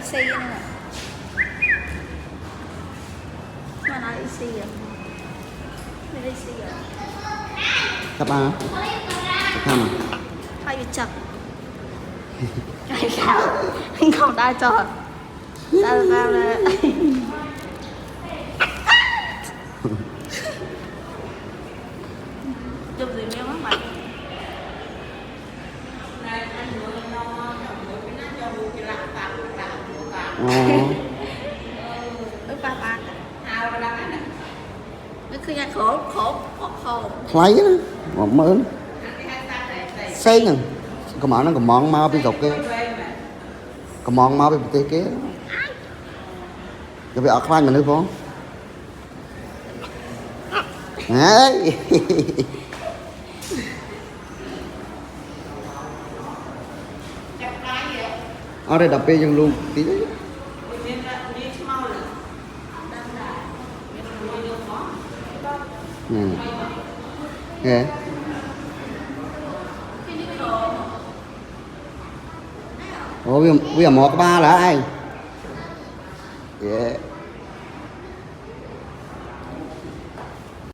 xì nữa nè. Mà nói xì à? Mày xì à? Cấp A. Cấp thăm à? Thôi bị chật. Cái sao? Không ta cho. Ta vào là chụp gì mèo mắt mày. Ba ba. Nó cứ ra khổ Lấy đó, một mớn xây nè, cái món nó còn món mau bị gọc kia, cái món mau bị tê kia, cái bị ở khoan mà nữa không? Đấy, ở đây đập bê trong luôn tí đấy. Nghe. Ủa bây giờ một ba là ai? Yeah.